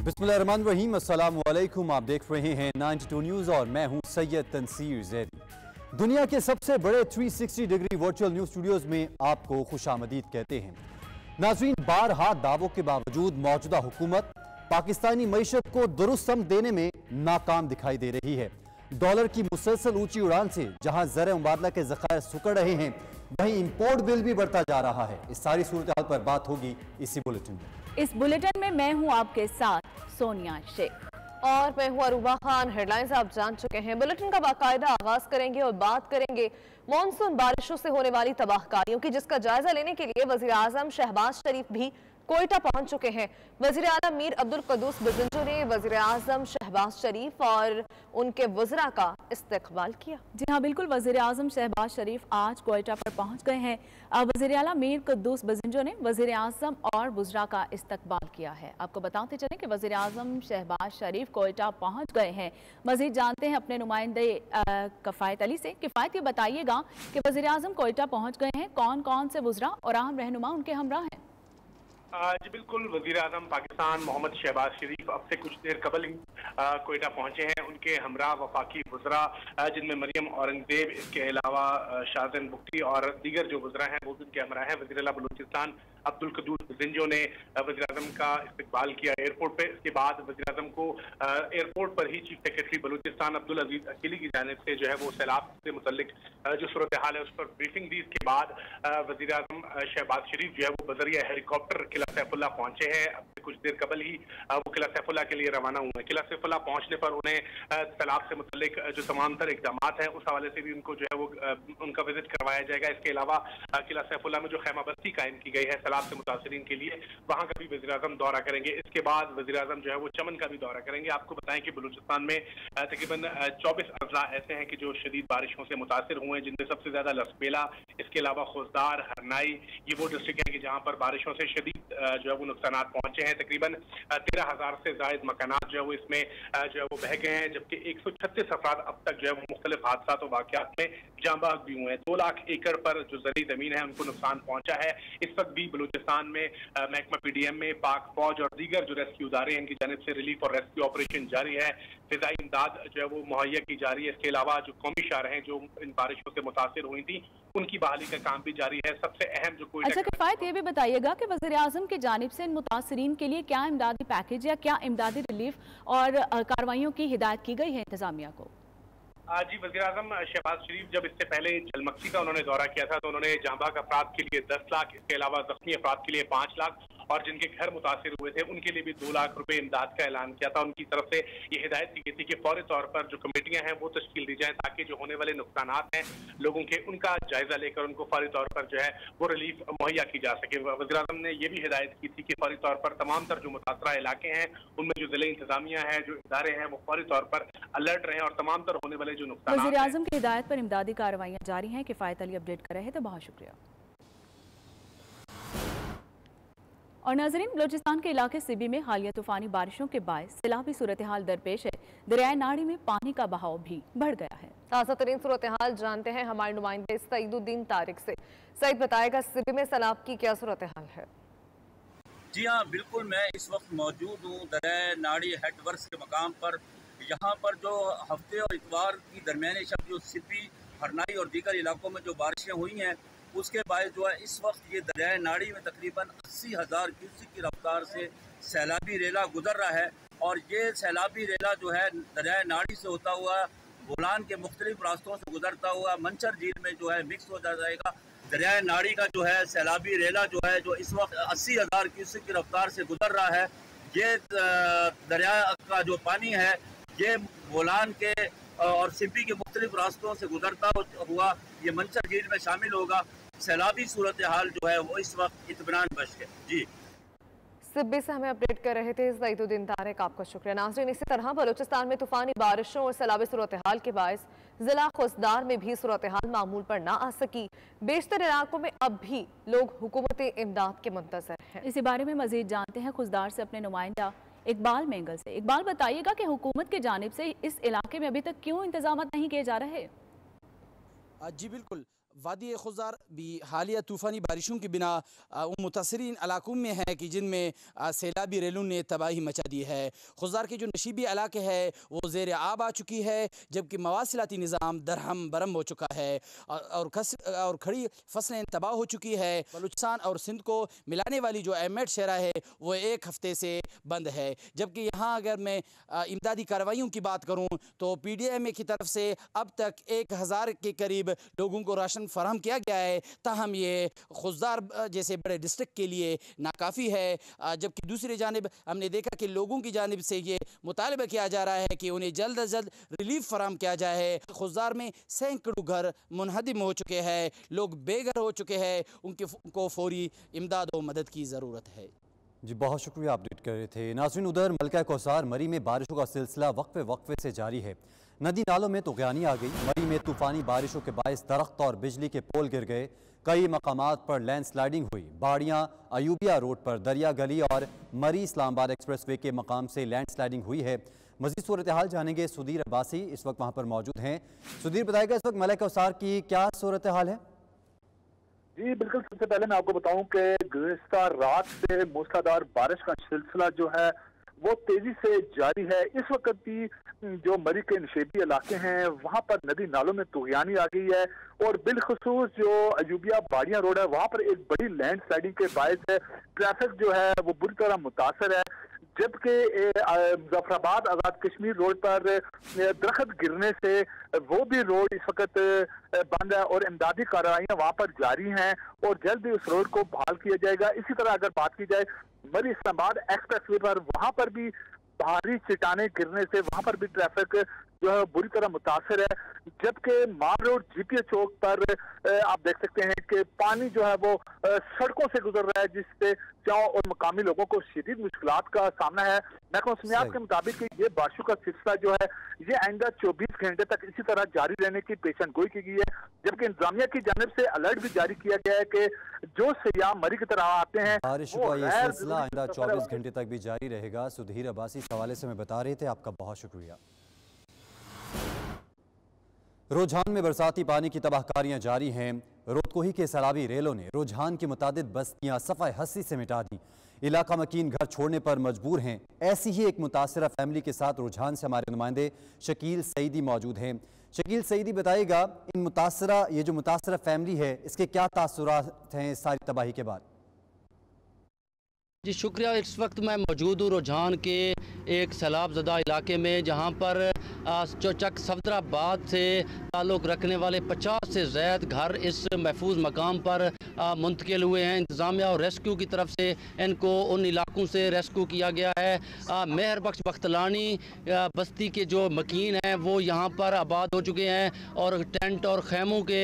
बिस्मिल्लाहिर्रहमानिर्रहीम, अस्सलाम वालेकुम। आप देख रहे हैं 92 न्यूज़ और मैं हूं सैयद तनसीर जैदी। दुनिया के सबसे बड़े 360 डिग्री वर्चुअल न्यूज़ स्टूडियोज़ में आपको खुशामदीद कहते हैं। नाज़रीन, बारहा दावों के बावजूद मौजूदा हुकूमत पाकिस्तानी मईशत को दुरुस्त समत देने में नाकाम दिखाई दे रही है। डॉलर की मुसलसल ऊंची उड़ान से जहां ज़र मुबादला के ज़खायर सुकड़ रहे हैं, वहीं इंपोर्ट बिल भी बढ़ता जा रहा है। इस सारी सूरत हाल पर बात होगी इसी बुलेटिन में। इस बुलेटिन में मैं हूं आपके साथ सोनिया शेख और मैं हूं अरूबा खान। हेडलाइंस आप जान चुके हैं। बुलेटिन का बाकायदा आगाज करेंगे और बात करेंगे मॉनसून बारिशों से होने वाली तबाहकारियों की, जिसका जायजा लेने के लिए वजीर आजम शहबाज शरीफ भी कोयटा पहुंच चुके हैं। वजीर आला मीर अब्दुल कद्दूस बिजंजो ने वजीर आजम शहबाज शरीफ और उनके वज़रा का इस्तकबाल किया। जी हाँ, बिल्कुल, वजीर आजम शहबाज शरीफ आज कोयटा पर पहुंच गए हैं। वजीर आला मीर कद्दूस बिजंजो ने वजीर आजम और वज़रा का इस्तकबाल किया है। आपको बताते चलें कि वजीर आजम शहबाज शरीफ कोयटा पहुंच गए हैं। मजीद जानते हैं अपने नुमाइंदे किफ़ायत अली से। किफ़ायत, ये बताइएगा कि वजीर आजम कोयटा पहुंच गए हैं, कौन कौन से वज़रा और अहम रहनुमा उनके हमरा हैं? जी बिल्कुल, वजीर आजम पाकिस्तान मोहम्मद शहबाज शरीफ अब से कुछ देर कबल ही कोयटा पहुंचे हैं। उनके हमरा वफाकी वज़रा, जिनमें मरियम औरंगजेब, इसके अलावा शाहजन बुख्ती और दीगर जो वज़रा हैं वो भी उनके हमरा हैं। वज़ीर आला बलूचिस्तान अब्दुल कद्दूस बिजंजो ने वज़ीर आजम का इस्तकबाल किया एयरपोर्ट पे। इसके बाद वज़ीर आजम को एयरपोर्ट पर ही चीफ सेक्रेटरी बलूचिस्तान अब्दुल अजीज अकीली की जानिब से जो है वो सैलाब से मुतल्लिक जो सूरत हाल है उस पर ब्रीफिंग दी। इसके बाद वज़ीर आजम शहबाज शरीफ जो है वो बजरिया हेलीकॉप्टर किला सैफुल्ला पहुंचे हैं। अब से कुछ देर कबल ही वो किला सैफुल्ला के लिए रवाना हुए। किला सैफुल्ला पहुंचने पर उन्हें सैलाब से मुतल्लिक जो तमाम तर इकदाम हैं उस हवाले से भी उनको जो है वो उनका विजिट करवाया जाएगा। इसके अलावा किला सैफुल्ला में जो खैमाबस्ती कायम की गई है सैलाब से मुतासरीन के लिए, वहां का भी वज़ीर आजम दौरा करेंगे। इसके बाद वज़ीर आजम जो है वो चमन का भी दौरा करेंगे। आपको बताएं कि बलूचिस्तान में तकरीबन 24 अजला ऐसे हैं कि जो शदीद बारिशों से मुतासर हुए हैं, जिनमें सबसे ज्यादा लसबेला, इसके अलावा खुजदार, हरनाई, ये वो डिस्ट्रिक्ट हैं कि जहाँ पर बारिशों से शदीद जो है वो नुकसान पहुंचे हैं। तकरीबन 13,000 से जायद मकानात जो है वो इसमें जो है वो बह गए हैं, जबकि 136 अफराद अब तक जो है वो मुख्तलिफ हादसा और वाक़यात में जांबाज भी हुए हैं। 2 लाख एकड़ पर जो ज़री ज़मीन है उनको नुकसान पहुंचा है। इस वक्त भी बलूचिस्तान में महकमा PDM में पाक फौज और दीगर जो रेस्क्यू इदारे हैं इनकी जानिब से रिलीफ और रेस्क्यू ऑपरेशन जारी है। फिजाई इमदाद जो है वो मुहैया की जा रही है। इसके अलावा जो कौमी शहर हैं जो इन बारिशों से मुतासर हुई थी उनकी बहाली का काम भी जारी है। सबसे अहम जो कोई किफ़ायत, ये भी बताइएगा कि वज़ीर आज़म की जानिब से इन मुतासरीन के लिए क्या इमदादी पैकेज या क्या इमदादी रिलीफ और कार्रवाइयों की हिदायत की गई है इंतजामिया को? जी, वज़ीर आज़म शहबाज शरीफ जब इससे पहले जलमक्सी का उन्होंने दौरा किया था तो उन्होंने जांबाग अफराद के लिए 10 लाख, इसके अलावा जख्मी अफराद के लिए 5 लाख और जिनके घर मुतासिर हुए थे उनके लिए भी 2 लाख रुपए इमदाद का ऐलान किया था। उनकी तरफ से ये हिदायत की गई थी कि फौरी तौर पर जो कमेटियां हैं वो तश्कील दी जाए ताकि जो होने वाले नुकसानात हैं लोगों के उनका जायजा लेकर उनको फौरी तौर पर जो है वो रिलीफ मुहैया की जा सके। वज़ीर आज़म ने यह भी हिदायत की थी कि फौरी तौर पर तमाम तर जो मुतासरा इलाके हैं उनमें जो ज़िले इंतजामिया है, जो इदारे हैं, वो फौरी तौर पर अलर्ट रहे और तमाम तर होने वाले जो नुकसान। वज़ीर आज़म की हिदायत पर इमदादी कार्रवाइयाँ जारी हैं। किफ़ायत अली अपडेट कर रहे थे, बहुत शुक्रिया। और नाज़रीन, बलूचिस्तान के इलाके सिबी में हालिया तूफानी बारिशों के बायस सैलाबी सूरत हाल दरपेश है। दरियाए नाड़ी में पानी का बहाव भी बढ़ गया है। ताज़ा तरीन सूरत हाल जानते हैं हमारे नुमाइंदे सईदुद्दीन तारिक से। सईद, बताएगा सिबी में सैलाब की क्या सूरत हाल है? जी हाँ, बिल्कुल, मैं इस वक्त मौजूद हूँ दरियाए नाड़ी हेडवर्स के मकाम पर। यहाँ पर जो हफ्ते और इतवार की दरमियानी शब जो सिबी, हरनाई और दीगर इलाकों में जो बारिशें हुई हैं उसके बायस जो है इस वक्त ये दरियाए नाड़ी में तकरीबन 80,000 क्यूसेक की रफ्तार से सैलाबी रेला गुजर रहा है। और ये सैलाबी रेला जो है दरियाए नाड़ी से होता हुआ बोलान के मुख्तलिफ रास्तों से गुजरता हुआ मंचर झील में जो है मिक्स हो जाएगा। दरियाए नाड़ी का जो है सैलाबी रेला जो है जो इस वक्त 80,000 क्यूसेक की रफ्तार से गुजर रहा है। ये दरिया का जो पानी है ये बोलान के और सिब्बी के मुख्तलिफ रास्तों से गुजरता हुआ ये मंचर झील में शामिल होगा। सैलाबी सूरत हाल जो है वो इस वक्त इत्मीनान बख्श है। जी, सिब्बी से हमें अपडेट कर रहे थे सईदुद्दीन तारिक, आपका शुक्रिया। नाज़रीन, इसी तरह बलूचिस्तान में तूफानी बारिशों और सैलाबी सूरत हाल के बायस जिला खुजदार में भी सूरत हाल मामूल पर ना आ सकी। बेशतर इलाकों में अब भी लोग हुकूमत इमदाद के मुंतज़र हैं। इसी बारे में मजीद जानते हैं खुजदार से अपने नुमाइंदा इकबाल मेंगल से। इकबाल, बताइएगा कि हुकूमत की जानिब से इस इलाके में अभी तक क्यों इंतजाम नहीं किए जा रहे? जी बिल्कुल, वादी खुजार भी हालिया तूफ़ानी बारिशों की बिना उन मुतासरीन इलाकों में है कि जिनमें सैलाबी रेलों ने तबाही मचा दी है। खुजार के जो नशीबी इलाके है वो ज़ेर आब आ चुकी है, जबकि मवासिलाती निज़ाम दरहम बरम हो चुका है और खड़ी फसलें तबाह हो चुकी है। बलूचिस्तान और सिंध को मिलाने वाली जो अहमद शहरा है वो एक हफ़्ते से बंद है, जबकि यहाँ अगर मैं इमदादी कार्रवाइयों की बात करूँ तो PDMA की तरफ से अब तक 1000 के करीब लोगों को राशन फराहम किया गया है। ताहम ये खुजार जैसे बड़े डिस्ट्रिक्ट के लिए नाकाफ़ी है। जबकि दूसरी जानिब हमने देखा कि लोगों की जानिब से ये मुतालबा किया जा रहा है कि उन्हें जल्द अज जल्द रिलीफ फराहम किया जाए। खुजार में सैकड़ों घर मुनहदिम हो चुके हैं, लोग बेघर हो चुके हैं, उनको फौरी इमदाद और मदद की ज़रूरत है। जी बहुत शुक्रिया, अपडेट कर रहे थे। नाज़रीन, उधर मलका कौसार मरी में बारिशों का सिलसिला वक्फे से जारी है। नदी नालों में तुग़यानी आ गई। मरी में तूफ़ानी बारिशों के बायस दरख्त और बिजली के पोल गिर गए। कई मकामात पर लैंडस्लाइडिंग हुई। बाड़ियाँ अयूबिया रोड पर दरिया गली और मरी इस्लामाबाद एक्सप्रेसवे के मकाम से लैंडस्लाइडिंग हुई है। मज़ीद सूरत हाल जानेंगे। सुधीर अब्बासी इस वक्त वहाँ पर मौजूद हैं। सुधीर, बताएगा इस वक्त मलका कौसार की क्या सूरत हाल है? जी बिल्कुल, सबसे पहले मैं आपको बताऊं कि गुज़िश्ता रात से मूसलाधार बारिश का सिलसिला जो है वो तेजी से जारी है। इस वक्त भी जो मरी के नशेबी इलाके हैं वहां पर नदी नालों में तुग़यानी आ गई है और बिलखुसूस जो अयूबिया बाड़ियां रोड है वहां पर एक बड़ी लैंड स्लाइडिंग के बायस है ट्रैफिक जो है वो बुरी तरह मुतासर है। जबकि मुजफ्फराबाद आज़ाद कश्मीर रोड पर दरख्त गिरने से वो भी रोड इस वक्त बंद है और इमदादी कार्रवाइयाँ वहाँ पर जारी हैं और जल्द ही उस रोड को बहाल किया जाएगा। इसी तरह अगर बात की जाए मरी इस्लामाबाद एक्सप्रेसवे पर, वहाँ पर भी भारी चट्टानें गिरने से वहाँ पर भी ट्रैफिक जो है बुरी तरह मुतासर है। जबकि मार रोड GPA चौक पर आप देख सकते हैं कि पानी जो है वो सड़कों से गुजर रहा है, जिससे चाओ और मकामी लोगों को शदीद मुश्किलात का सामना है। महकमा के मुताबिक ये बारिशों का सिलसिला जो है ये आइंदा 24 घंटे तक इसी तरह जारी रहने की पेशन गोई की गई है। जबकि इंतजामिया की जानिब से अलर्ट भी जारी किया गया है कि जो सयाह मरी की तरह आते हैं बारिश का ये सिलसिला आइंदा 24 घंटे तक भी जारी रहेगा। सुधीर अब्बासी इस हवाले से हमें बता रहे थे, आपका बहुत शुक्रिया। रुझान में बरसाती पानी की तबाहकारियां जारी हैं। रोतकोही के सैलाबी रेलों ने रुझान की मुतादिद बस्तियां सफ़ाए हस्सी से मिटा दी। इलाका मकीन घर छोड़ने पर मजबूर हैं। ऐसी ही एक मुतासरा फैमिली के साथ रुझान से हमारे नुमाइंदे शकील सईदी मौजूद हैं। शकील सईदी, बताइएगा ये जो मुतासरा फैमिली है इसके क्या तासुरात हैं इस सारी तबाही के बाद? जी शुक्रिया। इस वक्त मैं मौजूद हूँ रुझान के एक सैलाब ज़दा इलाके में, जहाँ पर चक सफदराबाद से ताल्लुक़ रखने वाले 50 से ज़्यादा घर इस महफूज मकाम पर मुंतकिल हुए हैं। इंतज़ामिया और रेस्क्यू की तरफ से इनको उन इलाकों से रेस्क्यू किया गया है। मेहर बख्श बख्तलानी बस्ती के जो मकीन हैं वो यहाँ पर आबाद हो चुके हैं और टेंट और खैमों के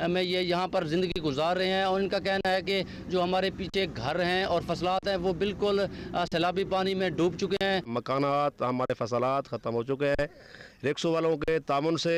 में ये यहाँ पर ज़िंदगी गुजार रहे हैं। और इनका कहना है कि जो हमारे पीछे घर हैं और फसलात हैं वो बिल्कुल सैलाबी पानी में डूब चुके हैं। मकानात, हमारे फसलात ख़त्म हो चुके हैं। रिक्शों वालों के तामुन से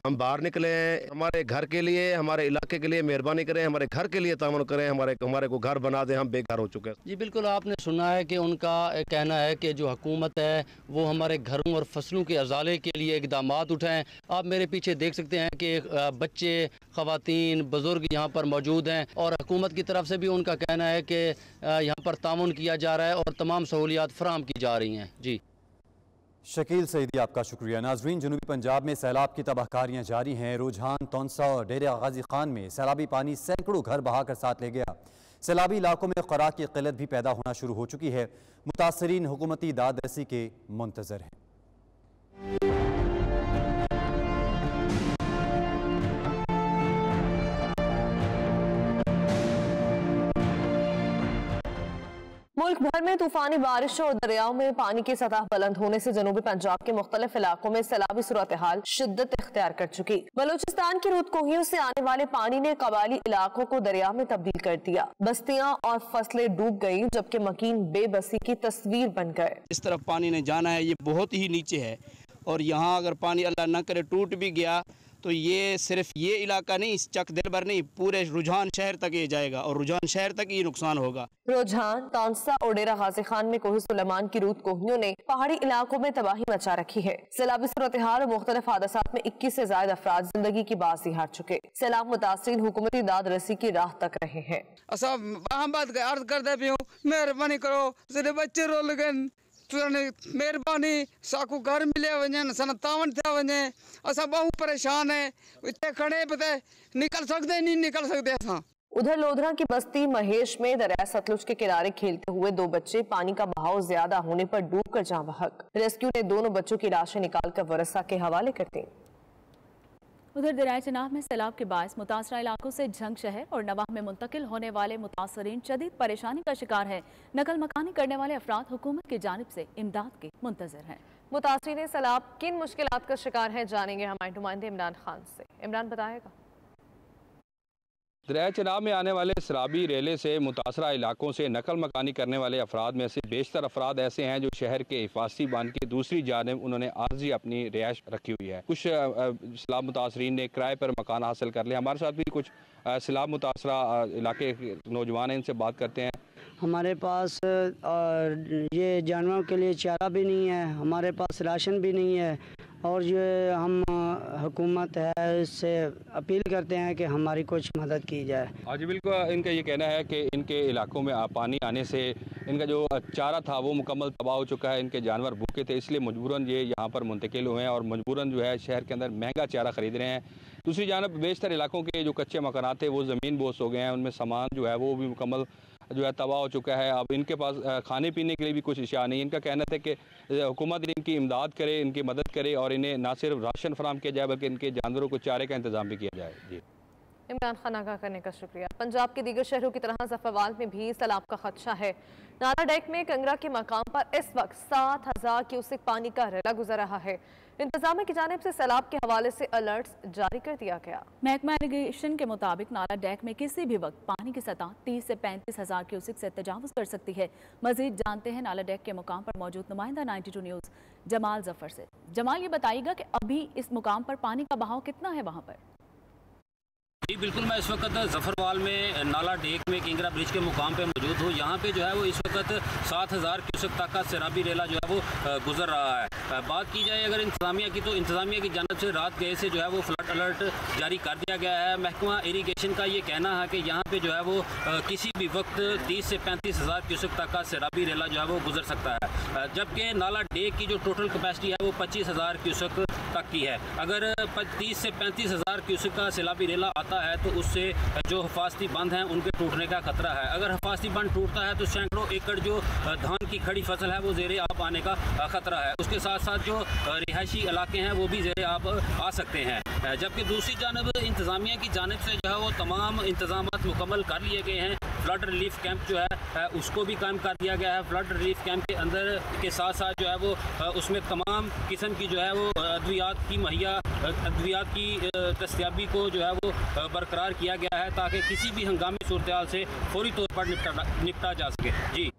हम बाहर निकले हैं। हमारे घर के लिए, हमारे इलाके के लिए मेहरबानी करें, हमारे घर के लिए तामुन करें, हमारे को घर बना दें, हम बेघर हो चुके हैं। जी बिल्कुल, आपने सुना है कि उनका कहना है कि जो हुकूमत है वो हमारे घरों और फसलों के अजाले के लिए इक़दामात उठाएं। आप मेरे पीछे देख सकते हैं कि बच्चे, ख़वातीन, बुज़ुर्ग यहाँ पर मौजूद हैं और हुकूमत की तरफ से भी उनका कहना है कि यहाँ पर तामुन किया जा रहा है और तमाम सहूलियात फराहम की जा रही हैं। जी शकील सईदी, आपका शुक्रिया। नाजरीन, जनूबी पंजाब में सैलाब की तबाहकारियां जारी हैं। रुझान, तौंसा और डेरा गाजी खान में सैलाबी पानी सैकड़ों घर बहाकर साथ ले गया। सैलाबी इलाकों में खुराक की किल्लत भी पैदा होना शुरू हो चुकी है। मुतासरीन हुकूमती दादरसी के मुंतजर हैं। मुल्क भर में तूफानी बारिश और दरियाओं में पानी की सतह बुलंद होने से जनूबी पंजाब के मुख्तलिफ इलाकों में सैलाबी सूरत हाल शिद्दत इख्तियार कर चुकी। बलूचिस्तान की रुतकोहियों से आने वाले पानी ने कबायली इलाकों को दरिया में तब्दील कर दिया। बस्तियां और फसलें डूब गयी, जबकि मकीन बेबसी की तस्वीर बन गए। इस तरफ पानी ने जाना है, ये बहुत ही नीचे है और यहाँ अगर पानी अल्लाह न करे टूट भी गया तो ये सिर्फ ये इलाका नहीं, इस चक दिलबर नहीं, पूरे रुझान शहर तक ये जाएगा और रुझान शहर तक ये नुकसान होगा। रुझान, तौंसा और डेरा गाजी खान में कोही सुलेमान की रूद कोहियों ने पहाड़ी इलाकों में तबाही मचा रखी है। सैलाबी सूरत हाल और मुख्तलिफ हादसात में 21 से ज्यादा अफराद जिंदगी की बाजी हार चुके। सैलाब मुतासरीन हुकूमती दाद रसी की राह तक रहे हैं। बात अर्ज करते भी हूँ, मेहरबानी करो, बच्चे रो लगन, मेहरबानी साकू घर मिले वजन सन तावन थे वजे, असा बहुत परेशान है, इतने खड़े पते निकल सकते नहीं निकल सकते असा। उधर लोधरा की बस्ती महेश में दरिया सतलुज के किनारे खेलते हुए 2 बच्चे पानी का बहाव ज्यादा होने पर डूबकर जान बहक। रेस्क्यू ने दोनों बच्चों की लाशें निकालकर वरसा के हवाले कर दी। उधर दरिया चनाब में सैलाब के बायस मुतासरा इलाकों से झंग शहर और नवाह में मुंतकिल होने वाले मुतासरीन शदीद परेशानी का शिकार है। नकल मकानी करने वाले अफराद हुकूमत की जानिब से इमदाद के मुंतजर हैं। मुतासरीन सैलाब किन मुश्किलात का शिकार है, जानेंगे हमारे नुमाइंदे इमरान खान से। इमरान बताएगा। दरिया चनाब में आने वाले सराबी रेले से मुतासरा इलाकों से नकल मकानी करने वाले अफराद में से बेशतर अफराद ऐसे हैं जो शहर के हिफाजती बांध की दूसरी जानिब उन्होंने आर्जी अपनी रिहाइश रखी हुई है। कुछ सैलाब मुतासरीन ने किराए पर मकान हासिल कर लिया। हमारे साथ भी कुछ सैलाब मुतासरा इलाके के नौजवान हैं, इनसे बात करते हैं। हमारे पास ये जानवरों के लिए चारा भी नहीं है, हमारे पास राशन भी नहीं है और ये हम हुकूमत है इससे अपील करते हैं कि हमारी कुछ मदद की जाए। आज बिल्कुल इनका ये कहना है कि इनके इलाकों में पानी आने से इनका जो चारा था वो मुकम्मल तबाह हो चुका है, इनके जानवर भूखे थे, इसलिए मजबूरन ये यहाँ पर मुंतकिल हुए हैं और मजबूरन जो है शहर के अंदर महंगा चारा ख़रीद रहे हैं। दूसरी जानब बेशतर इलाकों के जो कच्चे मकानात थे वो ज़मीन बोस हो गए हैं, उनमें सामान जो है वो भी मुकम्मल जो है तबाह हो चुका है। अब इनके पास खाने पीने के लिए भी कुछ अशिया नहीं। इनका कहना था कि हुकूमत इनकी इमदाद करे, इनकी मदद करे और इन्हें ना सिर्फ राशन फराम किया जाए बल्कि इनके जानवरों को चारे का इंतजाम भी किया जाए। जी, इमरान खान आगाह करने का शुक्रिया। पंजाब के दीगर शहरों की तरह ज़फ़रवाल में भी सैलाब का खदशा है। नाला डेक में कंगरा के मकाम पर इस वक्त 7000 क्यूसेक पानी का रेला गुजर रहा है। इंतजामिया की जानिब से सैलाब के हवाले से अलर्ट जारी कर दिया गया। महकमा इरिगेशन के मुताबिक नाला डेक में किसी भी वक्त पानी की सतह 30 से 35 हजार क्यूसेक से तजावुज कर सकती है। मजीद जानते हैं नाला डेक के मुकाम पर मौजूद नुमाइंदा 92 न्यूज़ जमाल जफर से। जमाल, ये बताइएगा कि अभी इस मुकाम पर पानी का बहाव कितना है वहाँ पर? जी बिल्कुल, मैं इस वक्त ज़फ़रवाल में नाला डेक में किंगरा ब्रिज के मुकाम पे मौजूद हूँ। यहाँ पे जो है वो इस वक्त 7000 क्यूसेक तक का सैलाबी रेला जो है वो गुजर रहा है। बात की जाए अगर इंतज़ामिया की, तो इंतज़ामिया की जानब से रात गए से जो है वो फ्लड अलर्ट जारी कर दिया गया है। महकमा इरीगेशन का ये कहना है कि यहाँ पर जो है वो किसी भी वक्त 30 से 35 हज़ार क्यूसेक तक का सैलाबी रेला जो है वो गुजर सकता है, जबकि नाला डेक की जो टोटल कैपेसिटी है वो 25,000 क्यूसेक तक की है। अगर 30 से 35 हज़ार क्यूसेक का सैलाबी रेला आता है तो उससे जो हिफाजती बंद हैं उनके टूटने का खतरा है। अगर हिफाजती बंद टूटता है तो सैकड़ों एकड़ जो धान की खड़ी फसल है वो ज़ेरे आब आने का खतरा है। उसके साथ साथ जो रिहायशी इलाके हैं वो भी ज़ेरे आब आ सकते हैं। जबकि दूसरी जानब इंतज़ामिया की जानिब से जो है वो तमाम इंतजाम मुकम्मल कर लिए गए हैं। फ्लड रिलीफ कैंप जो है उसको भी कायम कर दिया गया है। फ्लड रिलीफ कैंप के अंदर के साथ साथ जो है वो उसमें तमाम किस्म की जो है वो अद्वियात की दस्तयाबी को जो है वो बरकरार किया गया है ताकि किसी भी हंगामी सूरत हाल से फौरी तौर पर निपटा जा सके। जी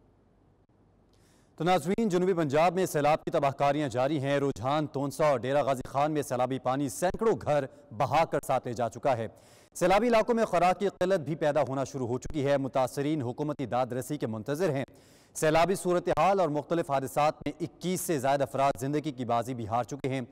तो नाज़रीन, जनूबी पंजाब में सैलाब की तबाहकारियाँ जारी हैं। रुझान, तोंसा और डेरा गाजी खान में सैलाबी पानी सैकड़ों घर बहा कर साथ ले जा चुका है। सैलाबी इलाकों में खुराक की किल्लत भी पैदा होना शुरू हो चुकी है। मुतासरीन हुकूमती दाद रसी के मुंतजर हैं। सैलाबी सूरत हाल और मुख्तलिफ हादसात में 21 से ज़्यादा अफराद जिंदगी की बाजी भी हार चुके हैं।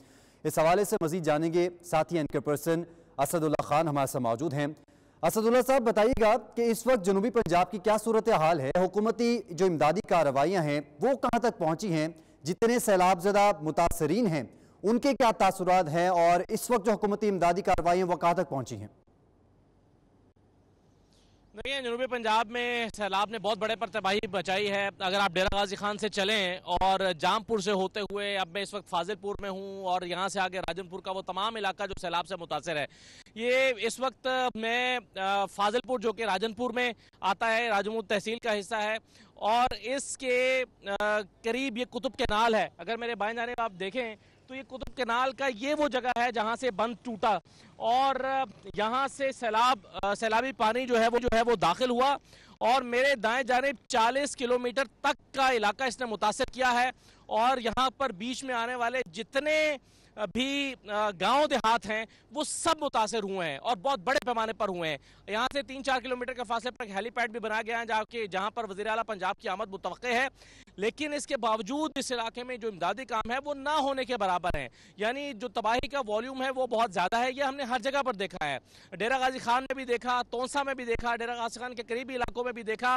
इस हवाले से मजीद जानेंगे, साथी एंकर पर्सन असदुल्ला खान हमारे साथ मौजूद हैं। असदुल्ला साहब, बताइएगा कि इस वक्त जनूबी पंजाब की क्या सूरत हाल है? हुकूमती जो इमदादी कार्रवाइयाँ हैं वो कहाँ तक पहुँची हैं? जितने सैलाबज़दा मुतासरीन हैं उनके क्या तासुरात हैं और इस वक्त जो हुकूमती इमदादी कार्रवाइयाँ वो कहाँ तक पहुँची हैं? देखिए, जनूबी पंजाब में सैलाब ने बहुत बड़े पर तबाही मचाई है। अगर आप डेरा गाजी खान से चलें और जामपुर से होते हुए, अब मैं इस वक्त फाजिलपुर में हूं और यहाँ से आगे राजनपुर का वो तमाम इलाका जो सैलाब से मुतासर है, ये इस वक्त मैं फाजिलपुर जो कि राजनपुर में आता है, राजमूद तहसील का हिस्सा है और इसके करीब ये कुतुब कैनाल है। अगर मेरे बाएं जाने आप देखें तो ये कुतुब कैनाल का ये वो जगह है जहाँ से बंद टूटा और यहाँ से सैलाबी पानी जो है वो दाखिल हुआ और मेरे दाएं जानिब 40 किलोमीटर तक का इलाका इसने मुतासर किया है। और यहाँ पर बीच में आने वाले जितने भी गांव देहात हैं वो सब मुतासर हुए हैं और बहुत बड़े पैमाने पर हुए हैं। यहाँ से 3-4 किलोमीटर के फासले पर एक हेलीपैड भी बनाया गया है जहाँ पर वज़ीर आला पंजाब की आमद मुतवक्के है, लेकिन इसके बावजूद इस इलाके में जो इमदादी काम है वो ना होने के बराबर है। यानी जो तबाही का वॉल्यूम है वो बहुत ज़्यादा है। ये हमने हर जगह पर देखा है, डेरा गाजी खान में भी देखा, तोंसा में भी देखा, डेरा गाजी खान के करीबी इलाकों में भी देखा,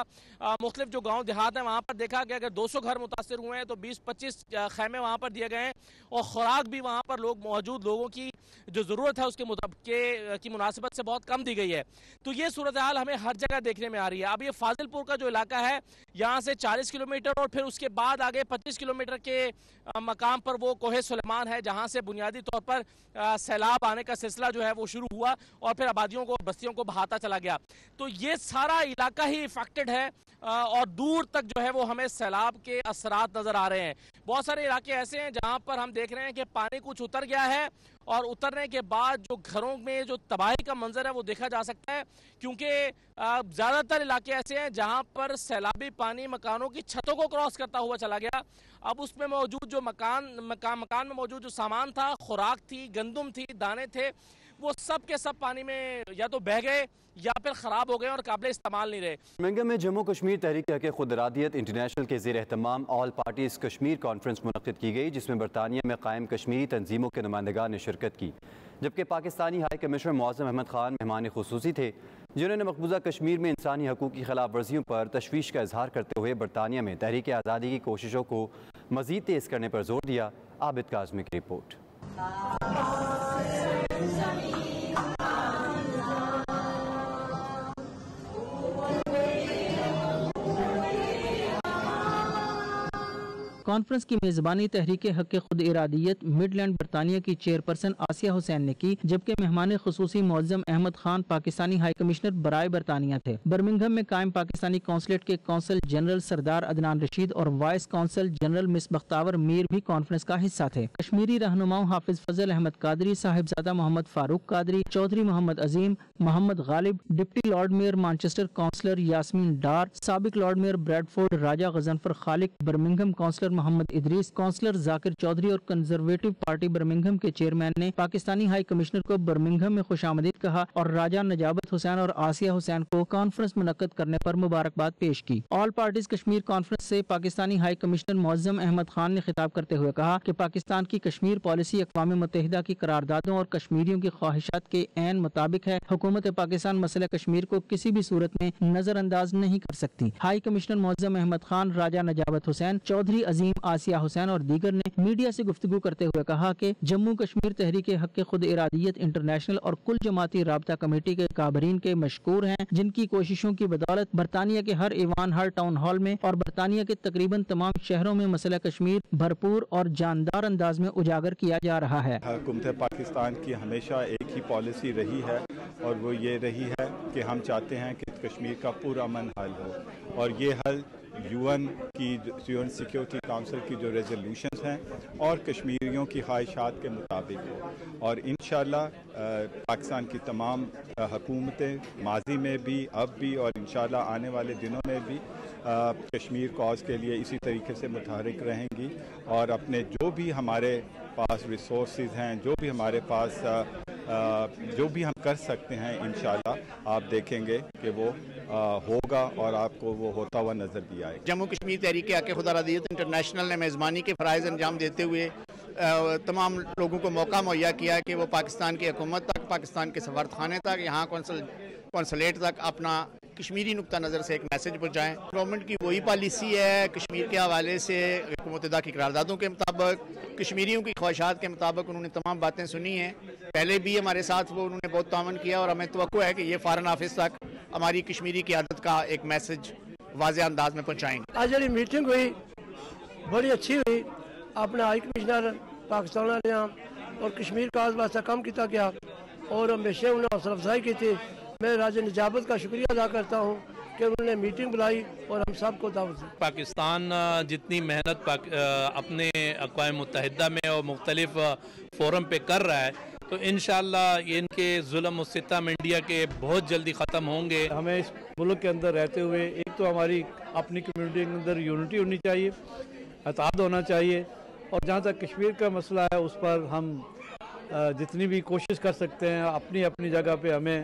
मुख्तलिफ जो गाँव देहात हैं वहाँ पर देखा कि अगर 200 घर मुतासर हुए हैं तो 20-25 खैमे वहाँ पर दिए गए हैं और खुराक भी वहाँ पर मौजूद लोगों की जो ज़रूरत है उसके मुताबिक की मुनासिबत से बहुत कम दी गई है। तो ये सूरत हाल हमें हर जगह देखने में आ रही है। अब ये फाजिलपुर का जो इलाका है यहाँ से 40 किलोमीटर और फिर उसके बाद आगे 25 किलोमीटर के मकाम पर वो कोहे सुलेमान है जहाँ से बुनियादी तौर पर सैलाब आने का सिलसिला जो है वो शुरू हुआ और फिर आबादियों को बस्तियों को बहाता चला गया। तो ये सारा इलाका ही इफेक्टेड है और दूर तक जो है वो हमें सैलाब के असरात नजर आ रहे हैं। बहुत सारे इलाके ऐसे हैं जहां पर हम देख रहे हैं कि पानी कुछ उतर गया है और उतरने के बाद जो घरों में जो तबाही का मंजर है वो देखा जा सकता है, क्योंकि ज़्यादातर इलाके ऐसे हैं जहां पर सैलाबी पानी मकानों की छतों को क्रॉस करता हुआ चला गया। अब उसमें मौजूद जो मकान में मौजूद जो सामान था, खुराक थी, गंदुम थी, दाने थे, वो सब के सब पानी में या तो बह गए या फिर ख़राब हो गए और काबिल इस्तेमाल नहीं रहे। बर्मिंघम में जम्मू कश्मीर तहरीक हक़ खुद इरादियत इंटरनेशनल के ज़ेर एहतमाम ऑल पार्टीज़ कश्मीर कॉन्फ्रेंस मुनक़्क़िद की गई, जिसमें बरतानिया में कायम कश्मीरी तंजीमों के नुमाइंदगान ने शिरकत की, जबकि पाकिस्तानी हाई कमिश्नर मौज़म अहमद ख़ान मेहमान ख़ुसूसी थे, जिन्होंने मकबूजा कश्मीर में इंसानी हकूक़ की खिलाफ वर्जियों पर तशवीश का इजहार करते हुए बरतानिया में तहरीक आज़ादी की कोशिशों को मज़ीद तेज़ करने पर जोर दिया। आबिद काज़मी की रिपोर्ट। कॉन्फ्रेंस की मेजबानी तहरीक हक़ खुद इरादियत मिडलैंड बरतानिया की चेयरपर्सन आसिया हुसैन ने की, जबकि मेहमान खुसूसी मौज़म अहमद खान पाकिस्तानी हाई कमिश्नर बराए बरतानिया थे। बर्मिंघम में कायम पाकिस्तानी कौंसलेट के कौंसल जनरल सरदार अदनान रशीद और vice consul general miss Bakhtawar Mir भी कॉन्फ्रेंस का हिस्सा थे। कश्मीरी रहनुमाओं Hafiz Fazal Ahmad Qadri, Sahibzada Mohammad Farooq Qadri, Chaudhry Mohammad Azeem, Mohammad Ghalib, deputy lord mayor Manchester councillor Yasmeen Dar, साबिक lord mayor Bradford Raja Ghazanfar Khaliq, Birmingham councillor Mohammad Idris, counsellor Zakir Chaudhary और कंजर्वेटिव पार्टी बर्मिंघम के चेयरमैन ने पाकिस्तानी हाई कमिश्नर को बर्मिंघम में खुशामदीद कहा और राजा नजाबत हुसैन और आसिया हुसैन को कॉन्फ्रेंस मुनक्कद करने पर मुबारकबाद पेश की। ऑल पार्टीज कश्मीर कॉन्फ्रेंस से पाकिस्तानी हाई कमिश्नर मौज़म अहमद खान ने खिताब करते हुए कहा कि पाकिस्तान की कश्मीर पॉलिसी अक़वाम मुत्तहिदा की करारदादों और कश्मीरियों की ख्वाहिशात के ऐन मुताबिक है। हुकूमत पाकिस्तान मसला कश्मीर को किसी भी सूरत में नजरअंदाज नहीं कर सकती। हाई कमिश्नर मौज़म अहमद खान, राजा नजाबत हुसैन, चौधरी अजीम, आसिया हुसैन और दीगर ने मीडिया से गुफ्तगू करते हुए कहा कि जम्मू कश्मीर तहरीक हक़ खुद इरादियत इंटरनेशनल और कुल जमाती राबता कमेटी के काबरीन के मशकूर हैं, जिनकी कोशिशों की बदौलत बरतानिया के हर ईवान, हर टाउन हॉल में और बरतानिया के तकरीबन तमाम शहरों में मसला कश्मीर भरपूर और जानदार अंदाज में उजागर किया जा रहा है। हुकूमत पाकिस्तान की हमेशा एक ही पॉलिसी रही है और वो ये रही है कि हम चाहते हैं कि कश्मीर का पूरा अमन हल हो और ये हल यूएन सिक्योरिटी काउंसिल की जो रेजोल्यूशंस हैं और कश्मीरियों की ख्वाहिशात के मुताबिक हो। और इंशाल्लाह पाकिस्तान की तमाम हुकूमतें माजी में भी, अब भी और इंशाल्लाह आने वाले दिनों में भी कश्मीर कॉज के लिए इसी तरीके से मुतहरिक रहेंगी और अपने जो भी हमारे पास रिसोर्सेज हैं, जो भी हमारे पास जो भी हम कर सकते हैं, इंशाल्लाह आप देखेंगे कि वो होगा और आपको वो होता हुआ नजर भी आएगा। जम्मू कश्मीर तहरीक हक़ खुद इरादियत इंटरनेशनल ने मेज़बानी के फ़राइज़ अंजाम देते हुए तमाम लोगों को मौका मुहैया किया है कि वो पाकिस्तान की हुकूमत तक, पाकिस्तान के सफारतखाने तक, यहाँ कौंसलेट तक अपना कश्मीरी नुक्ता नज़र से एक मैसेज पहुँचाएँ। गवर्नमेंट की वही पॉलिसी है कश्मीर के हवाले से, हुकूमत मुत्तहिदा की करारदादों के मुताबिक, कश्मीरियों की ख्वाहिशात के मुताबिक उन्होंने तमाम बातें सुनी हैं। पहले भी हमारे साथ वो उन्होंने बहुत तावन किया और हमें तवक्को है कि ये फॉरेन ऑफिस तक हमारी कश्मीरी क़यादत का एक मैसेज वाज़ेह अंदाज में पहुँचाएंगे। आज जी मीटिंग हुई बड़ी अच्छी हुई, अपने हाई कमिश्नर पाकिस्तान ने और कश्मीर का वास्ता काम किया गया और हमेशा उन्हें हौसला अफजाई की थी। मैं राजा निजाबत का शुक्रिया अदा करता हूँ कि उन्होंने मीटिंग बुलाई और हम सबको दावत दी। पाकिस्तान जितनी मेहनत अपने अक़वाम मुत्तहिदा में और मुख्तलिफ फोरम पे कर रहा है, तो इंशाअल्लाह इनके जुल्म सितम इंडिया के बहुत जल्दी ख़त्म होंगे। हमें इस मुल्क के अंदर रहते हुए एक तो हमारी अपनी कम्युनिटी के अंदर यूनिटी होनी चाहिए, इत्तेहाद होना चाहिए और जहाँ तक कश्मीर का मसला है उस पर हम जितनी भी कोशिश कर सकते हैं अपनी अपनी जगह पे हमें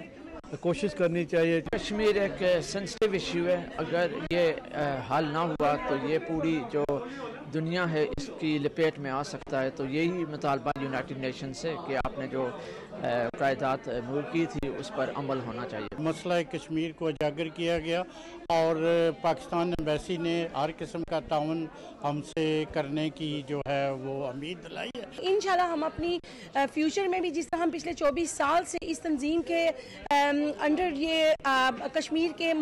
कोशिश करनी चाहिए। कश्मीर एक सेंसिटिव इशू है, अगर ये हल ना हुआ तो ये पूरी जो दुनिया है इसकी लपेट में आ सकता है। तो यही मुतालबा यूनाइटेड नेशन से कि आपने जो कायदात मूव की थी उस पर अमल होना चाहिए। मसला कश्मीर को उजागर किया गया और पाकिस्तान एम्बेसी ने हर किस्म का ताउन हमसे करने की जो है वो उम्मीद दिलाई है। इंशाल्लाह हम अपनी फ्यूचर में भी, जिस तरह हम पिछले 24 साल से इस तंजीम के अंडर ये कश्मीर के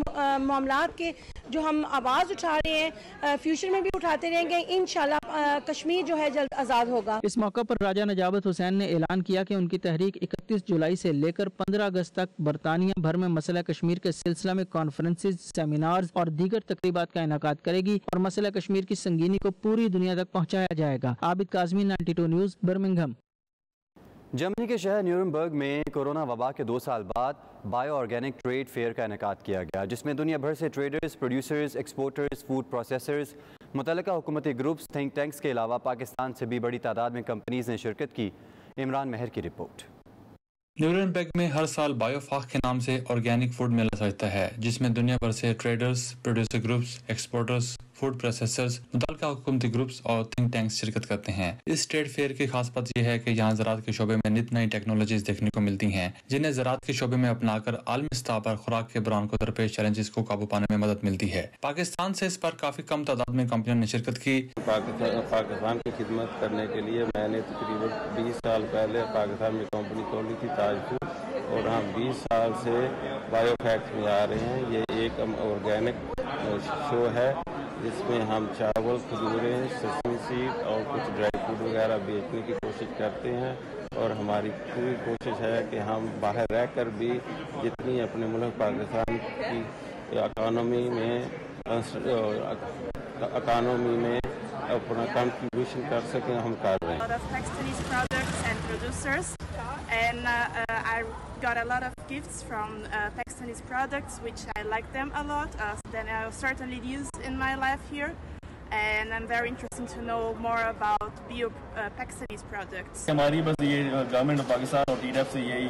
मामलात के जो हम आवाज़ उठा रहे हैं, फ्यूचर में भी उठाते रहेंगे। इंशाल्लाह कश्मीर जो है जल्द आज़ाद होगा। इस मौका पर राजा नजाबत हुसैन ने ऐलान किया कि उनकी तहरीक 31 जुलाई से लेकर 15 अगस्त तक बरतानिया भर में मसला कश्मीर के सिलसिला में कॉन्फ्रेंसेज, सेमिनार्स और दीगर तकरीबात का इनेकाद करेगी और मसला कश्मीर की संगीनी को पूरी दुनिया तक पहुँचाया जाएगा। Abid Kazmi, 92 news, Birmingham. Germany के शहर न्यूरमबर्ग में कोरोना वबा के 2 साल बाद बायो ऑर्गेनिक ट्रेड फेयर का इनेकाद किया गया, जिसमें दुनिया भर से traders, producers, exporters, food processors, मुतल्लिका हुकूमती ग्रुप्स, थिंक टैंक्स के अलावा पाकिस्तान से भी बड़ी तादाद में कंपनीज ने शिरकत की। इमरान महर की रिपोर्ट। न्यूरमबर्ग में हर साल बायोफाक के नाम से ऑर्गेनिक फूड मेला सजता है, जिसमें दुनिया भर से traders, producer groups, exporters, food processors, मुतल्लिका हुकूमती ग्रुप्स और थिंक टैंक्स शिरकत करते हैं। इस ट्रेड फेयर की खास बात यह है कि यहाँ ज़राअत के शोबे में नित नई टेक्नोलॉजीज देखने को मिलती हैं, जिन्हें ज़राअत के शोबे में अपनाकर आलमी सतह पर खुराक के बहरान को दरपेश चैलेंजेस को काबू पाने में मदद मिलती है। पाकिस्तान से इस पर काफी कम तादाद में कंपनियों ने शिरकत की। पाकिस्तान की खिदमत करने के लिए मैंने तकरीबन 20 साल पहले पाकिस्तान में कंपनी खोली थी, ताज, और हम 20 साल से बायोफैक्ट में आ रहे हैं। ये एक ऑर्गेनिक शो है जिसमें हम चावल, खजूरें, सेसमी सीड और कुछ ड्राई फ्रूट वगैरह बेचने की कोशिश करते हैं। और हमारी पूरी कोशिश है कि हम बाहर रहकर भी जितनी अपने मुल्क पाकिस्तान की इकानमी में अपना कंट्रीब्यूशन कर सकें, हम कर रहे हैं। And I got a lot of gifts from Pakistanis products, which I like them a lot. Then I certainly use in my life here, and I'm very interested to know more about Pakistanis products. हमारी बस ये government of Pakistan और TDF से यही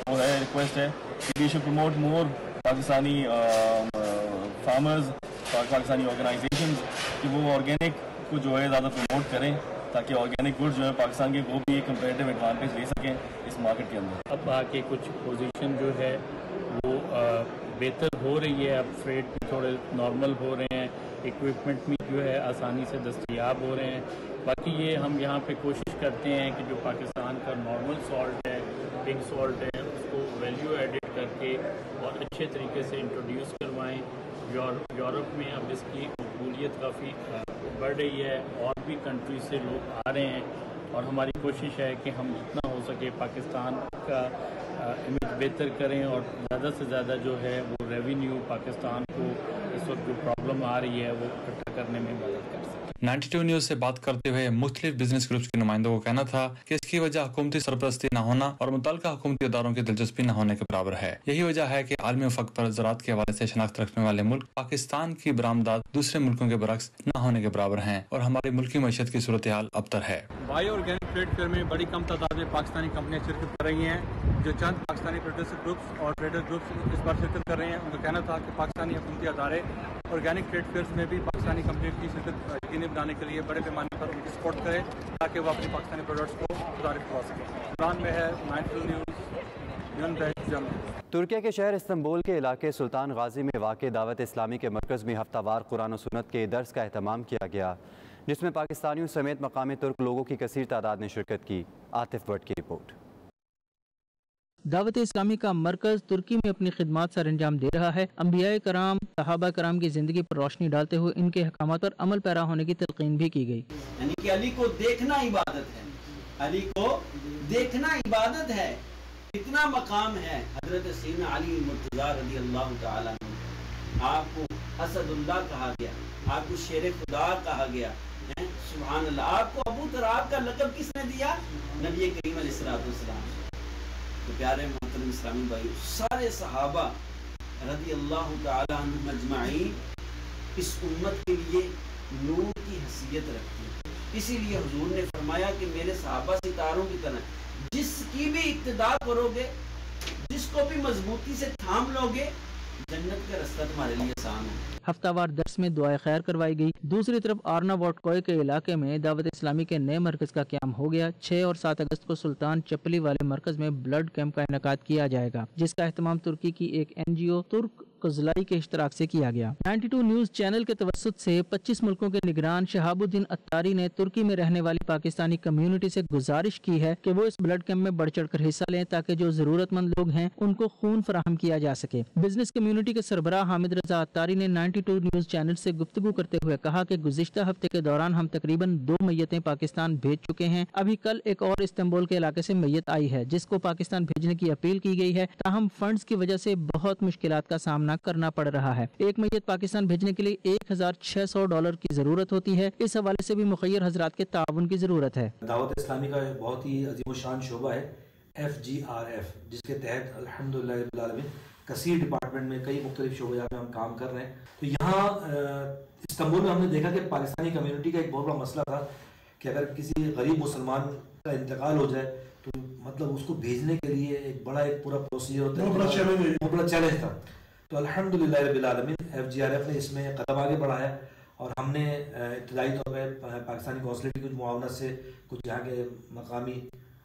वो है, request है कि we should promote more Pakistani farmers, Pakistani organizations कि वो ऑर्गेनिक को जो है ज़्यादा प्रमोट करें, ताकि ऑर्गेनिक गुड्स जो है पाकिस्तान के वो भी एक कंपेरेटिव एडवांटेज ले सकें इस मार्केट के अंदर। अब आके कुछ पोजीशन जो है वो बेहतर हो रही है, अब फ्रेट भी थोड़े नॉर्मल हो रहे हैं, इक्विपमेंट भी जो है आसानी से दस्तयाब हो रहे हैं। बाकी ये हम यहाँ पे कोशिश करते हैं कि जो पाकिस्तान का नॉर्मल सॉल्ट है, पिंक सॉल्ट है, उसको वैल्यू एडिड करके और अच्छे तरीके से इंट्रोड्यूस करवाएँ। यूरोप में अब इसकी मकबूलियत काफ़ी बढ़ रही है और भी कंट्री से लोग आ रहे हैं, और हमारी कोशिश है कि हम जितना हो सके पाकिस्तान का इमेज बेहतर करें और ज़्यादा से ज़्यादा जो है वो रेवेन्यू पाकिस्तान को इस वक्त जो प्रॉब्लम आ रही है वो इकट्ठा करने में मदद कर सकें। 92 न्यूज़ से बात करते हुए मुख्तलिफ बिजनेस ग्रुप्स के नुमाइंदों को कहना था कि इसकी वजह हुकूमती सरपरस्ती न होना और मुतल्लिका हुकूमती इदारों की दिलचस्पी न होने के बराबर है। यही वजह है कि आलमी उफ़क़ पर ज़राअत के हवाले से शनाख्त रखने वाले मुल्क पाकिस्तान की बरामदात दूसरे मुल्कों के बरक्स न होने के बराबर हैं और हमारी मुल्की मईशत की सूरत हाल अबतर है। बायो ऑर्गेनिक ट्रेड फेयर में बड़ी कम तादाद में पाकिस्तानी कंपनियां शिरकत कर रही हैं। जो चंद पाकिस्तानी प्रोड्यूसर ग्रुप्स और ट्रेडर ग्रुप्स इस बार शिरकत कर रहे हैं, उनका कहना था कि पाकिस्तानी हुकूमती अदारे ऑर्गेनिक ट्रेड फेयर्स में भी पाकिस्तानी कंपनियों की शिरकत यकीनी बनाने के लिए बड़े पैमाने पर उनकी सपोर्ट करें ताकि वो अपनी पाकिस्तानी प्रोडक्ट्स को गुजारिश करवा सकें। इमरान में है 92 न्यूज़। तुर्किया के शहर इस्तंबुल के इलाके सुल्तान गाजी में वाक़ दावत इस्लामी के मरकज़ में हफ्तावार कुरान और सुन्नत के दर्स का एहतमाम किया गया, जिसमें पाकिस्तानियों समेत मकामी तुर्क लोगों की कसीर तादाद ने शिरकत की। आतिफ भट्ट की रिपोर्ट। दावत इस्लामी का मरकज़ तुर्की में अपनी खिदमात सर अंजाम दे रहा है। अंबियाए कराम, सहाबा कराम की ज़िंदगी पर रोशनी डालते हुए इनके अहकामात पर अमल पैरा होने की तलकीन भी की गई। यानी कि अली को देखना इबादत है, अली को देखना इबादत है। इतना मकाम है हजरत सैयदना अली मुर्तज़ा रज़ी अल्लाह तआला अन्हु, आपको असदुल्लाह कहा गया, आपको शेर खुदा कहा गया, सुभान अल्लाह। आपको अबू तराब का लक़ब किसने दिया? नबी करीम अलैहिस्सलाम। तो प्यारे मोहतरम इस्लामी भाई, सारे सहाबा रज़ी अल्लाह तआला अन्हुम अजमाईन इस उम्मत के लिए नूर की हैसियत रखते हैं। इसीलिए हुजूर ने फरमाया कि मेरे सहाबा सितारों की तरह जिसकी भी इक्तदा करोगे, जिसको भी मजबूती से थाम लोगे, जन्नत का रास्ता तुम्हारे लिए आसान है। हफ्तावार दर्स में दुआ खैर करवाई गई। दूसरी तरफ आरना वोटकोय के इलाके में दावत इस्लामी के नए मरकज का क़याम हो गया। 6 और 7 अगस्त को सुल्तान चपली वाले मरकज में ब्लड कैंप का इनेकाद किया जाएगा, जिसका एहतमाम तुर्की की एक NGO तुर्क कज़लाई के इश्तराक से किया गया। 92 न्यूज़ चैनल के तवस्सुत से 25 मुल्कों के निगरान शहाबुद्दीन अत्तारी ने तुर्की में रहने वाली पाकिस्तानी कम्युनिटी से गुजारिश की है कि वो इस ब्लड कैंप में बढ़ चढ़ कर हिस्सा लें, ताकि जो जरूरतमंद लोग हैं उनको खून फराहम किया जा सके। बिजनेस कम्युनिटी के सरबराह हामिद रजा अत्तारी ने 92 न्यूज़ चैनल से गुफ्तगू करते हुए कहा कि गुज़िश्ता हफ्ते के दौरान हम तकरीबन 2 मैयतें पाकिस्तान भेज चुके हैं। अभी कल एक और इस्तांबुल के इलाके से मैयत आई है, जिसको पाकिस्तान भेजने की अपील की गई है। ताहम फंड्स की वजह से बहुत मुश्किलात का सामना करना पड़ रहा है। एक मैयत पाकिस्तान भेजने के लिए $1600 की जरूरत होती है। इस हवाले से भी मुखय्यर हजरात के ताउन की जरूरत है। दावत इस्लामी का बहुत ही अजीम शोबा है FGRF, जिसके तहत अल्हम्दुलिल्लाह रब्बिल आलमीन कसीर डिपार्टमेंट में कई मुख्तलिफ शोबे में हम काम कर रहे हैं। तो यहाँ इस्तांबुल में हमने देखा कि पाकिस्तानी कम्युनिटी का एक बहुत बड़ा मसला था कि अगर किसी गरीब मुसलमान का इंतकाल हो जाए तो मतलब उसको भेजने के लिए एक पूरा प्रोसीजर होता है, बहुत बड़ा चैलेंज था। तो अल्हम्दुलिल्लाह रब्बिल आलमीन FGRF ने इसमें कदम आगे बढ़ाया और हमने इब्तदाई तौर पर पाकिस्तानी कौंसलेट की कुछ मुआवनत से, कुछ यहाँ के मकामी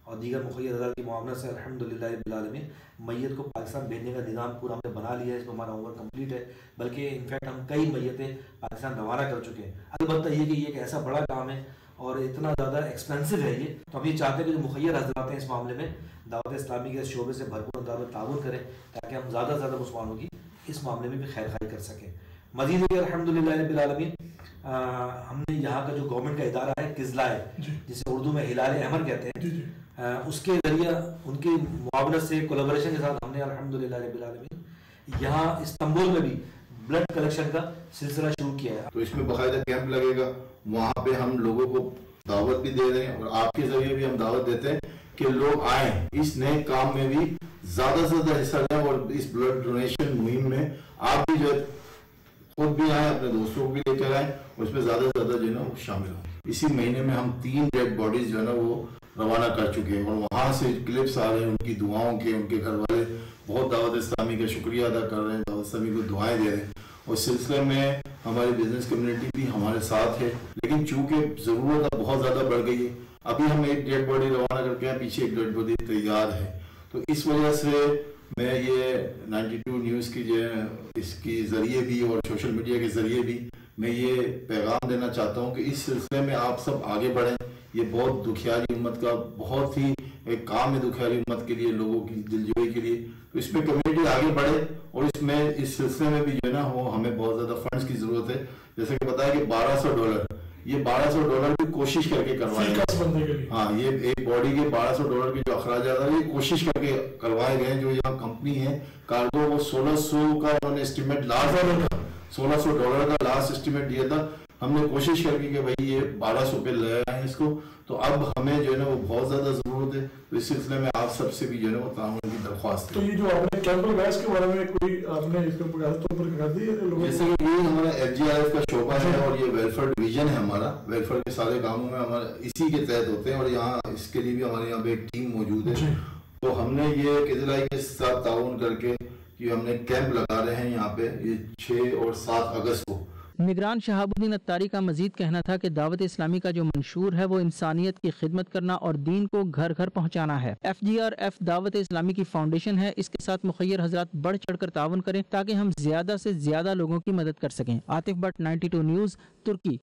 और दीगर मुखय्यर अदालत की मुआवनत से अल्हम्दुलिल्लाह रब्बिल आलमीन मैयत को पाकिस्तान भेजने का निज़ाम पूरा हमने बना लिया है। इसमें हमारा ओवर कंप्लीट है, बल्कि इनफैक्ट हम कई मैयतें पाकिस्तान रवाना कर चुके हैं। अलबत्ता ये कि ये एक ऐसा बड़ा काम है और इतना ज़्यादा एक्सपेंसिव है ये, तो हम ये चाहते हैं कि जो मुखय्यर हज़रात हैं इस मामले में दावत इस्लामी के शोबे से भरपूर अंदाज में ताउन करें, ताकि हम ज़्यादा से ज़्यादा मुसलमानों की इस मामले में भी खैर खाई कर सकें। मज़ीद है अल्हम्दुलिल्लाह रब्बिल आलमीन हमने यहाँ का जो गवर्नमेंट का इदारा है किज़लाए, जिसे उर्दू में हिलाल अहमर कहते हैं, उसके जरिए उनकी मुआवनत से कोलैबोरेशन के साथ हमने अल्हम्दुलिल्लाह रब्बिल आलमीन यहाँ इस्तांबुल में भी ब्लड कलेक्शन का सिलसिला शुरू किया है। तो इसमें बाकायदा कैंप लगेगा, वहाँ पे हम लोगों को दावत भी दे रहे हैं और आपके जरिए भी हम दावत देते हैं कि लोग आए इस नए काम में भी ज्यादा से ज्यादा हिस्सा लें और इस ब्लड डोनेशन मुहिम में आप भी जो है खुद भी आए, अपने दोस्तों को भी लेकर आए और इसमें ज्यादा से ज्यादा जो है ना वो शामिल हो। इसी महीने में हम 3 डेड बॉडीज जो है ना वो रवाना कर चुके हैं और वहाँ से क्लिप्स आ रहे हैं उनकी दुआओं के। उनके घर वाले बहुत दावत इस्लामी का शुक्रिया अदा कर रहे हैं, दावत इस्लामी को दुआएं दे रहे हैं और सिलसिले में हमारी बिजनेस कम्युनिटी भी हमारे साथ है। लेकिन चूंकि जरूरत अब बहुत ज्यादा बढ़ गई है, अभी हम एक डेड बॉडी रवाना करके हैं, पीछे एक डेड बॉडी तैयार है। तो इस वजह से मैं ये 92 न्यूज़ की जो है इसके ज़रिए भी और सोशल मीडिया के ज़रिए भी मैं ये पैगाम देना चाहता हूँ कि इस सिलसिले में आप सब आगे बढ़ें। ये बहुत दुखियारी उम्मत का बहुत ही एक काम है, दुखियारी उम्मत के लिए, लोगों की दिलजोई के लिए। तो इसमें कम्युनिटी आगे बढ़े और इसमें इस सिलसिले में भी जो है ना वो हमें बहुत ज़्यादा फंड्स की ज़रूरत है। जैसे कि बताया कि $1200, ये $1200 भी कोशिश करके करवाए। हाँ, ये एक बॉडी के $1200 के जो अखराजात है ये कोशिश करके करवाए गए। जो यहाँ कंपनी है कार्गो, वो 1600 का उन्होंने एस्टिमेट $1600 का लास्ट एस्टिमेट दिया था। हमने कोशिश करके कि भाई ये 1200 पे ले आए इसको। तो अब हमें जो है ना वो बहुत ज्यादा जरूरत है। तो इस सिलसिले में आप सबसे भी जो है ना वो ताउन की दरख्वास्त है। तो ये जो आपने कैंपल गैस के बारे में कोई आपने इसके ऊपर कर दी है? जैसे कि ये हमारा FGRF का शोबा है और ये वेलफेयर डिवीजन है हमारा। वेलफेयर के सारे कामों में हमारा इसी के तहत होते हैं और यहाँ इसके लिए भी हमारे यहाँ पे एक टीम मौजूद है। तो हमने ये किजलाई के साथ ताउन करके ये हमने कैंप लगा रहे हैं यहाँ पे, ये 6 और 7 अगस्त को। निगरान शहाबुद्दीन अत्तारी का मजीद कहना था कि दावत इस्लामी का जो मंशूर है वो इंसानियत की खिदमत करना और दीन को घर घर पहुँचाना है। FGRF दावत इस्लामी की फाउंडेशन है, इसके साथ मुखय्यर हजरात बढ़ चढ़ कर तावन करें ताकि हम ज्यादा से ज्यादा लोगों की मदद कर सकें। आतिफ भट्ट, 92 न्यूज़, तुर्की।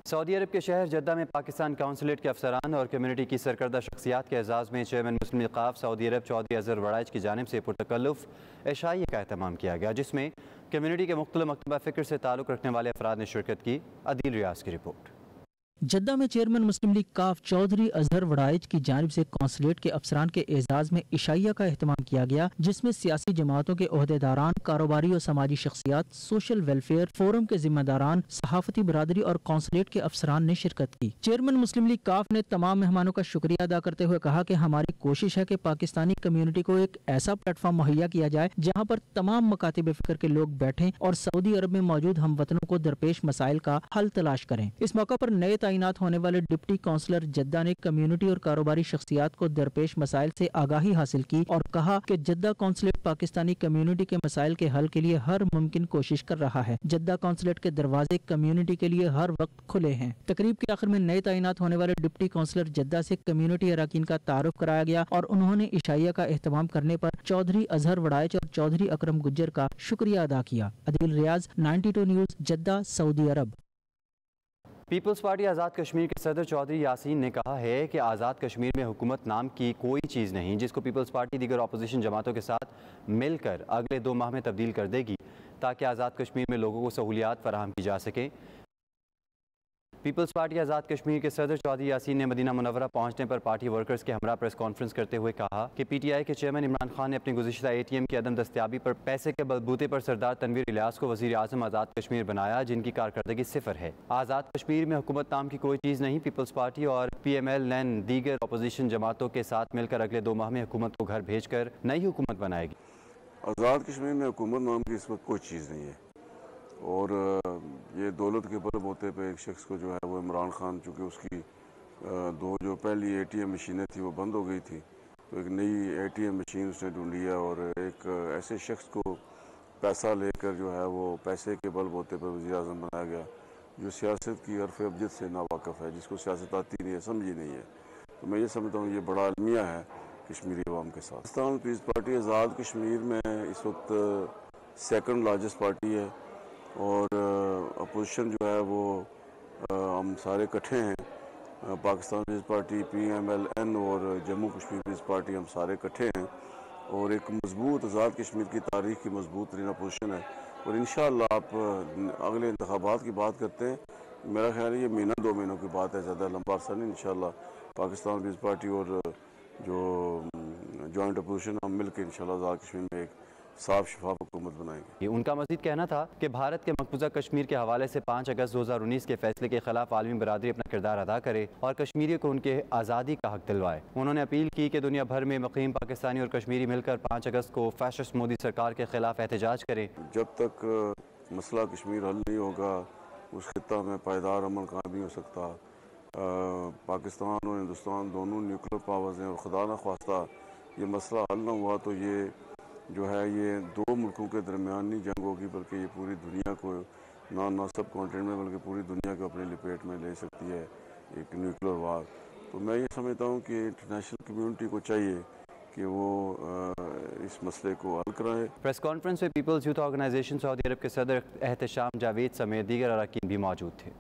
सऊदी अरब के शहर जद्दा में पाकिस्तान काउंसलेट के अफसरान और कम्युनिटी की सरकर्दा शख्सियात के एजाज़ में चेयरमैन मुस्लिम लीग क़ाफ सऊदी अरब चौधरी अज़हर वड़ाइच की जानिब से पुरतकल्लुफ़ एशाई का एहतमाम किया गया, जिसमें कम्युनिटी के मुख्तलिफ मकतबा फ़िक्र से ताल्लुक़ रखने वाले अफराद ने शिरकत की। अदील रियाज की रिपोर्ट। जद्दा में चेयरमैन मुस्लिम लीग काफ चौधरी अजहर वड़ाइच की जानिब से कौंसलेट के अफसरान के एजाज में इशाइया का एहतमाम किया गया, जिसमें सियासी जमातों के ओहदेदारान, कारोबारी और समाजी शख्सियात, सोशल वेलफेयर फोरम के जिम्मेदारान, सहाफती बरादरी और कौंसलेट के अफसरान ने शिरकत की। चेयरमैन मुस्लिम लीग काफ ने तमाम मेहमानों का शुक्रिया अदा करते हुए कहा कि हमारी कोशिश है कि पाकिस्तानी कम्युनिटी को एक ऐसा प्लेटफॉर्म मुहैया किया जाए जहाँ पर तमाम मकातिब फिक्र के लोग बैठें और सऊदी अरब में मौजूद हमवतनों को दरपेश मसाइल का हल तलाश करें। इस मौका पर नए तैनात होने वाले डिप्टी काउंसलर जद्दा ने कम्युनिटी और कारोबारी शख्सियात को दरपेश मसाइल से आगाही हासिल की और कहा कि जद्दा कौंसलेट पाकिस्तानी कम्युनिटी के मसाइल के हल के लिए हर मुमकिन कोशिश कर रहा है। जद्दा कौंसलेट के दरवाजे कम्युनिटी के लिए हर वक्त खुले हैं। तकरीब के आखिर में नए तैनात होने वाले डिप्टी काउंसलर जद्दा से कम्युनिटी अरकान का तारुफ कराया गया और उन्होंने इशाइया का एहतमाम करने पर चौधरी अजहर वड़ाइच और चौधरी अकरम गुज्जर का शुक्रिया अदा किया। अदील रियाज, 92 न्यूज़, जद्दा, सऊदी अरब। पीपल्स पार्टी आज़ाद कश्मीर के सदर चौधरी यासीन ने कहा है कि आज़ाद कश्मीर में हुकूमत नाम की कोई चीज़ नहीं, जिसको पीपल्स पार्टी दीगर अपोजिशन जमातों के साथ मिलकर अगले 2 माह में तब्दील कर देगी ताकि आज़ाद कश्मीर में लोगों को सहूलियात फराहम की जा सके। पीपल्स पार्टी आज़ाद कश्मीर के सदर चौधरी यासीन ने मदीना मुनव्वरा पहुंचने पर पार्टी वर्कर्स के हमरा प्रेस कॉन्फ्रेंस करते हुए कहा कि पीटीआई के चेयरमैन इमरान खान ने अपनी गुज़िश्ता एटीएम की अदम दस्तियाबी पर पैसे के बलबूते पर सरदार तनवीर इलियास को वज़ीर आज़म आज़ाद कश्मीर बनाया, जिनकी कारकर्दगी सिफर है। आज़ाद कश्मीर में हुकूमत नाम की कोई चीज़ नहीं। पीपल्स पार्टी और PMLN दीगर अपोजिशन जमातों के साथ मिलकर अगले 2 माह में हुकूमत को घर भेज कर नई हुकूमत बनाएगी। आज़ाद कश्मीर में हुकूमत नाम की इस वक्त कोई चीज़ नहीं है और ये दौलत के बलबूते पे एक शख्स को जो है वो इमरान खान, चूँकि उसकी 2 जो पहली ATM मशीनें थी वो बंद हो गई थी, तो एक नई ATM मशीन उसने ढूंढी है और एक ऐसे शख्स को पैसा लेकर जो है वो पैसे के बलबूते पर वज़ीर आज़म बनाया गया जो सियासत की अर्फ़ अबजद से नावाकिफ़ है, जिसको सियासत आती नहीं है, समझी नहीं है। तो मैं ये समझता हूँ ये बड़ा अलमिया है कश्मीरी अवाम के साथ। पाकिस्तान पीपल्स पार्टी आज़ाद कश्मीर में इस वक्त 2nd लार्जेस्ट पार्टी है और अपोजिशन जो है वो हम सारे इकट्ठे हैं। पाकिस्तान पीपल्स पार्टी, PMLN और जम्मू कश्मीर पीपल्स पार्टी, हम सारे इकट्ठे हैं और एक मजबूत आज़ाद कश्मीर की तारीख की मजबूत तरीन अपोजिशन है और इंशाअल्लाह आप अगले इंतखाबात की बात करते हैं, मेरा ख्याल है ये महीना 2 महीनों की बात है, ज़्यादा लंबा अरसा नहीं। इंशाअल्लाह पाकिस्तान पीपल्स पार्टी और जो जॉइंट अपोजिशन हम मिलकर इंशाअल्लाह आज़ाद कश्मीर में एक साफ शफाफ हुकूमत बनाएंगे। उनका मज़ीद कहना था कि भारत के मकबूजा कश्मीर के हवाले से 5 अगस्त 2019 के फैसले के खिलाफ आलमी बरादरी अपना किरदार अदा करे और कश्मीरियों को उनके आज़ादी का हक दिलवाए। उन्होंने अपील की कि दुनिया भर में मुकीम पाकिस्तानी और कश्मीरी मिलकर 5 अगस्त को फैशिस्ट मोदी सरकार के खिलाफ एहतजाज करें। जब तक मसला कश्मीर हल नहीं होगा उस खित्ता में पायदार अमन कायम नहीं हो सकता। पाकिस्तान और हिंदुस्तान दोनों न्यूक्लियर पावर्स हैं और खुदा न ख्वास्ता ये मसला हल न हुआ तो ये जो है ये 2 मुल्कों के दरमियान नहीं जंग होगी, बल्कि ये पूरी दुनिया को ना सब कॉन्टिनेंट में बल्कि पूरी दुनिया को अपने लपेट में ले सकती है एक न्यूक्लियर वार। तो मैं ये समझता हूँ कि इंटरनेशनल कम्युनिटी को चाहिए कि वो इस मसले को हल कराए। प्रेस कॉन्फ्रेंस में पीपल्स यूथ ऑर्गेनाइजेशन सऊदी अरब के सदर एहतशाम जावेद समेत दीगर अरकान भी मौजूद थे।